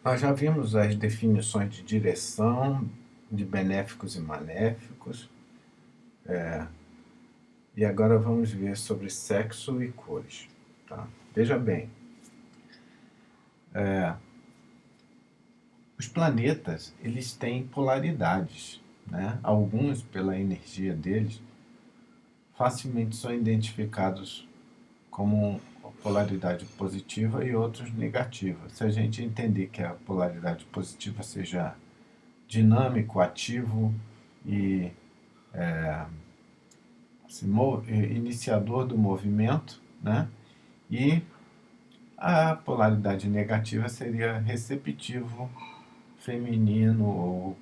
Nós já vimos as definições de direção, de benéficos e maléficos, e agora vamos ver sobre sexo e cores. Tá? Veja bem, os planetas eles têm polaridades, né? Alguns, pela energia deles, facilmente são identificados como polaridade positiva e outros negativa. Se a gente entender que a polaridade positiva seja dinâmico, ativo e iniciador do movimento, né? E a polaridade negativa seria receptivo, feminino ou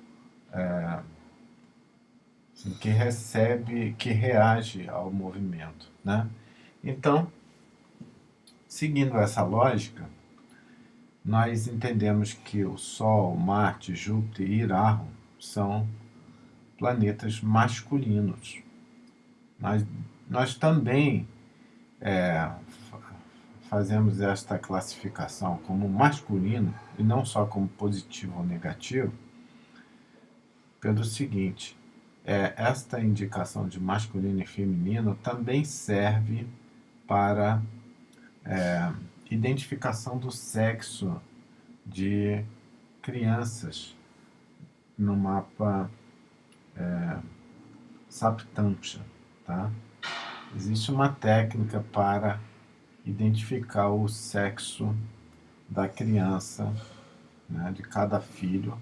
assim, que recebe, que reage ao movimento, né? Então, seguindo essa lógica, nós entendemos que o Sol, Marte, Júpiter e Irarum são planetas masculinos. Nós também fazemos esta classificação como masculino e não só como positivo ou negativo, pelo seguinte: esta indicação de masculino e feminino também serve para identificação do sexo de crianças no mapa Saptamsha, tá? Existe uma técnica para identificar o sexo da criança, né, de cada filho,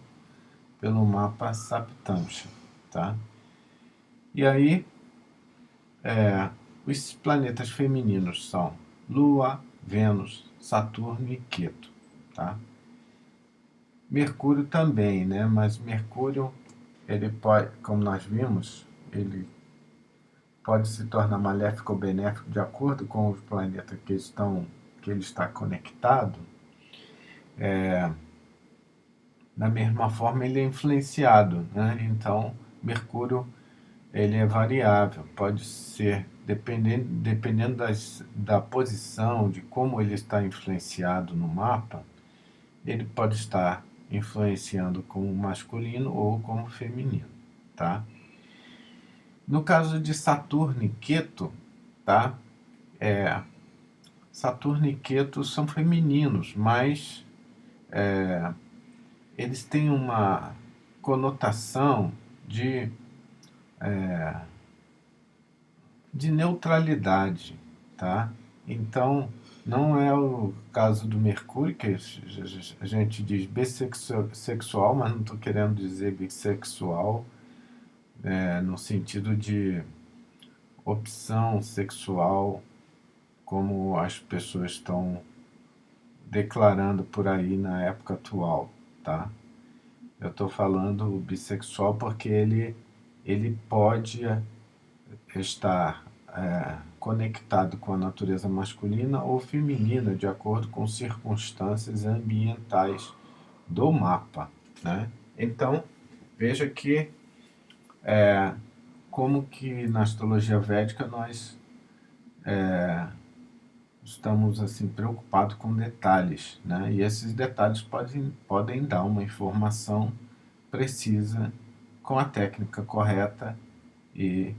pelo mapa Saptamsha, tá? E aí, os planetas femininos são Lua, Vênus, Saturno e Queto, tá? Mercúrio também, né? Mas Mercúrio, ele pode, como nós vimos, ele pode se tornar maléfico ou benéfico de acordo com os planetas que ele está conectado. Da mesma forma, ele é influenciado, né? Então, Mercúrio ele é variável, pode ser dependendo da posição, de como ele está influenciado no mapa, ele pode estar influenciando como masculino ou como feminino, tá? No caso de Saturno e Queto, tá? Saturno e Queto são femininos, mas eles têm uma conotação de neutralidade, tá? Então, não é o caso do Mercúrio, que a gente diz bissexual, mas não estou querendo dizer bissexual no sentido de opção sexual, como as pessoas estão declarando por aí na época atual, tá? Eu estou falando bissexual porque ele pode estar conectado com a natureza masculina ou feminina, de acordo com circunstâncias ambientais do mapa, né? Então, veja que como que na astrologia védica nós estamos assim preocupados com detalhes, né? E esses detalhes podem dar uma informação precisa com a técnica correta e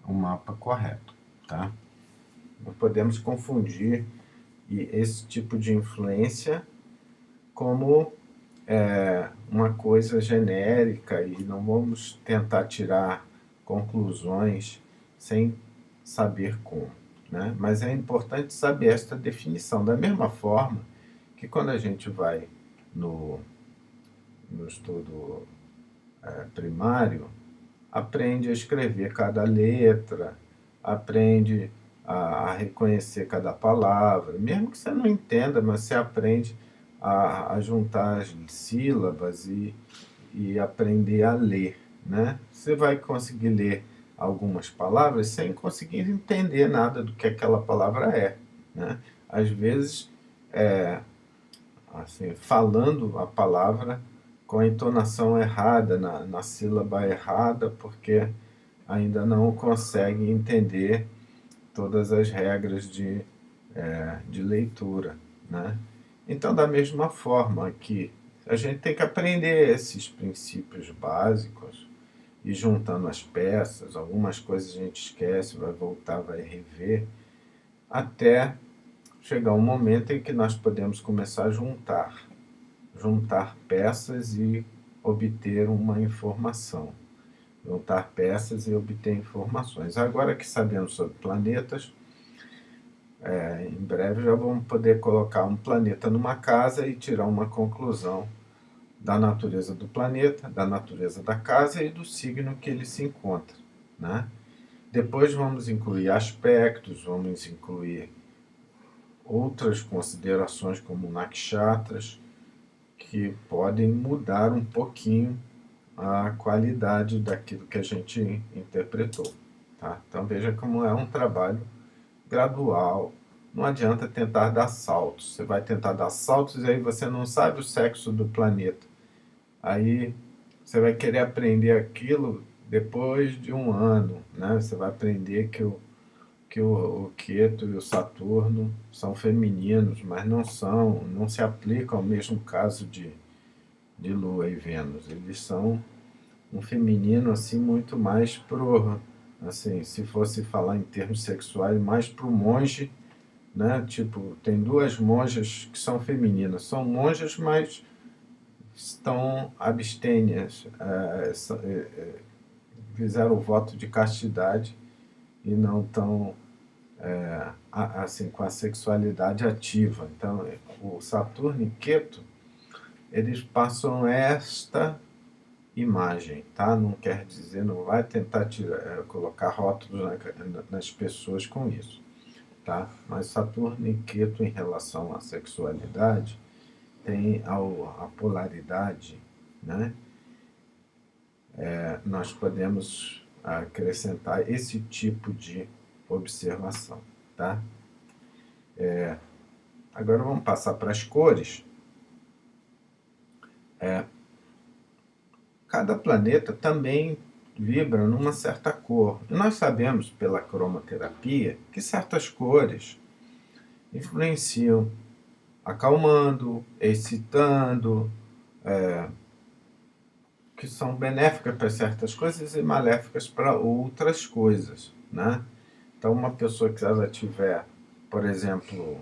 o mapa correto, tá? Não podemos confundir esse tipo de influência como uma coisa genérica e não vamos tentar tirar conclusões sem saber como, né? Mas é importante saber esta definição, da mesma forma que quando a gente vai no estudo primário, aprende a escrever cada letra, aprende a reconhecer cada palavra, mesmo que você não entenda, mas você aprende a juntar as sílabas e aprender a ler, né? Você vai conseguir ler algumas palavras sem conseguir entender nada do que aquela palavra é, né? Às vezes, assim, falando a palavra com a entonação errada, na sílaba errada, porque ainda não consegue entender todas as regras de leitura, né? Então, da mesma forma que A gente tem que aprender esses princípios básicos e juntando as peças, algumas coisas a gente esquece, vai voltar, vai rever, até chegar um momento em que nós podemos começar a juntar peças e obter uma informação. Juntar peças e obter informações. Agora que sabemos sobre planetas, em breve já vamos poder colocar um planeta numa casa e tirar uma conclusão da natureza do planeta, da natureza da casa e do signo que ele se encontra, né? Depois vamos incluir aspectos, vamos incluir outras considerações como nakshatras, que podem mudar um pouquinho a qualidade daquilo que a gente interpretou. Tá? Então veja como é um trabalho gradual. Não adianta tentar dar saltos. Você vai tentar dar saltos e aí você não sabe o sexo do planeta. Aí você vai querer aprender aquilo depois de um ano. Né? Você vai aprender que o Queto e o Saturno são femininos, mas não se aplicam ao mesmo caso de Lua e Vênus. Eles são um feminino assim muito mais pro, assim, se fosse falar em termos sexuais, mais pro monge, né? Tipo, tem duas monjas que são femininas, são monjas, mas estão abstêmias, fizeram o voto de castidade e não estão assim com a sexualidade ativa. Então, o Saturno e Queto, eles passam esta imagem, tá? Não quer dizer, não vai tentar colocar rótulos nas pessoas com isso, tá? Mas Saturno e Queto em relação à sexualidade tem a polaridade, né? Nós podemos acrescentar esse tipo de observação, tá? Agora vamos passar para as cores. Cada planeta também vibra numa certa cor. E nós sabemos pela cromoterapia que certas cores influenciam acalmando, excitando, que são benéficas para certas coisas e maléficas para outras coisas, né? Então, uma pessoa que ela tiver, por exemplo,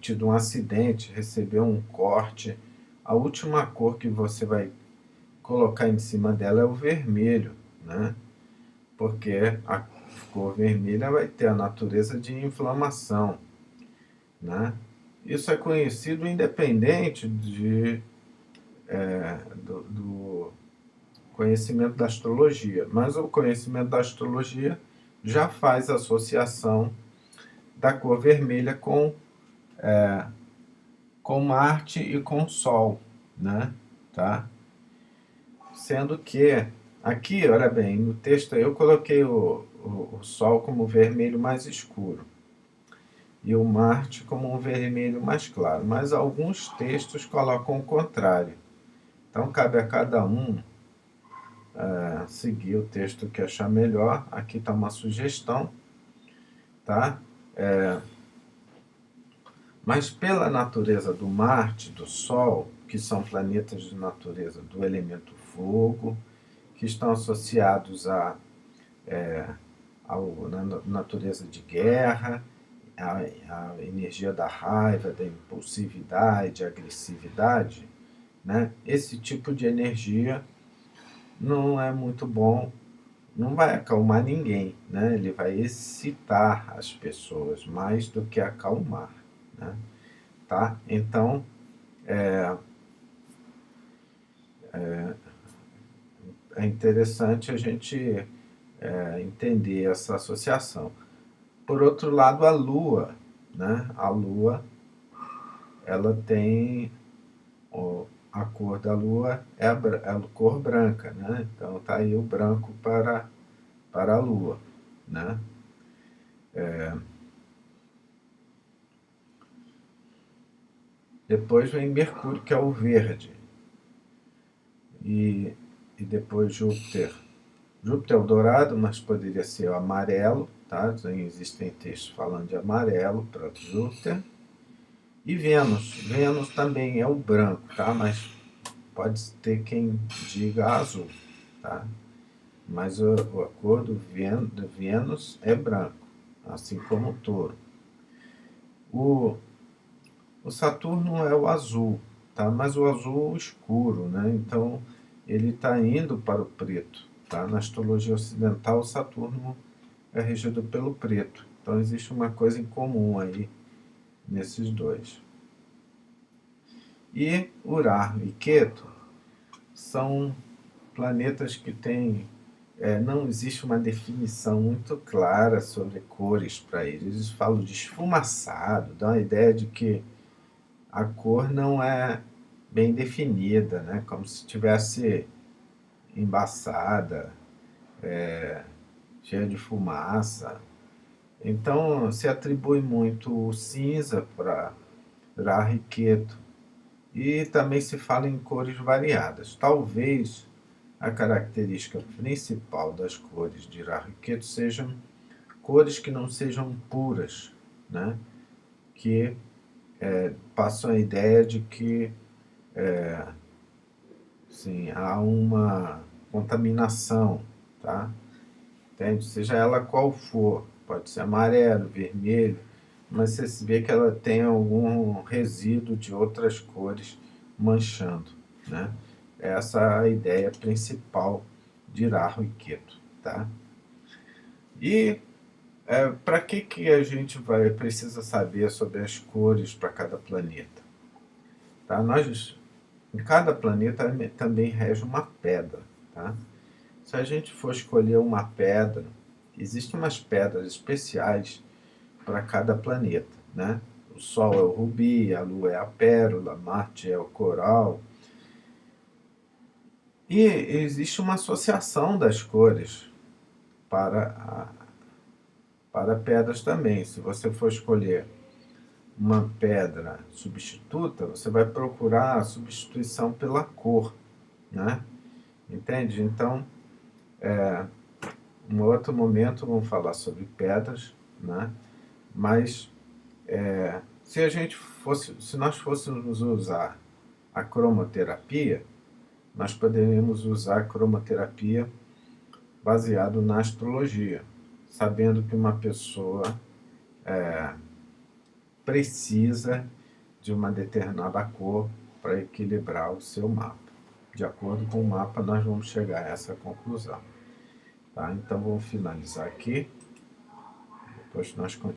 tido um acidente, recebeu um corte, a última cor que você vai colocar em cima dela é o vermelho, né? Porque a cor vermelha vai ter a natureza de inflamação, né? Isso é conhecido independente do conhecimento da astrologia, mas o conhecimento da astrologia já faz associação da cor vermelha com Marte e com Sol, né? Tá? Sendo que aqui, olha bem, no texto eu coloquei o Sol como vermelho mais escuro e o Marte como um vermelho mais claro, mas alguns textos colocam o contrário. Então cabe a cada um seguir o texto que achar melhor. Aqui está uma sugestão, tá? Mas pela natureza do Marte, do Sol, que são planetas de natureza do elemento fogo, que estão associados na natureza de guerra, a energia da raiva, da impulsividade, agressividade, né? Esse tipo de energia não é muito bom, não vai acalmar ninguém, né? Ele vai excitar as pessoas mais do que acalmar, né? Tá? Então, é interessante a gente entender essa associação. Por outro lado, a Lua, né? A Lua, ela tem a cor da Lua é a cor branca, né? Então tá aí o branco para a Lua, né? Depois vem Mercúrio, que é o verde, e depois Júpiter. Júpiter é o dourado, mas poderia ser o amarelo, tá? Existem textos falando de amarelo para Júpiter. E Vênus. Vênus também é o branco, tá? Mas pode ter quem diga azul, tá? Mas a cor do Vênus é branco, assim como o touro. O, o Saturno é o azul, tá? Mas o azul escuro, né? Então ele está indo para o preto, tá? Na astrologia ocidental, o Saturno é regido pelo preto. Então existe uma coisa em comum aí nesses dois. E Urano e Queto são planetas que têm. Não existe uma definição muito clara sobre cores para eles. Eles falam de esfumaçado, dá uma ideia de que a cor não é bem definida, né? Como se tivesse embaçada, cheia de fumaça. Então se atribui muito o cinza para Rahu e Ketu. E também se fala em cores variadas. Talvez a característica principal das cores de Rahu e Ketu sejam cores que não sejam puras, né? Que passam a ideia de que sim, há uma contaminação, tá? Entende? Seja ela qual for, pode ser amarelo, vermelho, mas você vê que ela tem algum resíduo de outras cores manchando, né? Essa é a ideia principal de Rahu e Ketu, tá? E para que a gente precisa saber sobre as cores para cada planeta? Tá? Em cada planeta também rege uma pedra, tá? Se a gente for escolher uma pedra, existem umas pedras especiais para cada planeta, né? O Sol é o rubi, a Lua é a pérola, Marte é o coral. E existe uma associação das cores para, para pedras também. Se você for escolher uma pedra substituta, você vai procurar a substituição pela cor, né? Entende? Então, em outro momento vamos falar sobre pedras, né? Mas se nós fôssemos usar a cromoterapia, nós poderíamos usar a cromoterapia baseado na astrologia, sabendo que uma pessoa precisa de uma determinada cor para equilibrar o seu mapa. De acordo com o mapa, nós vamos chegar a essa conclusão. Tá? Então, vamos finalizar aqui. Depois nós continuamos.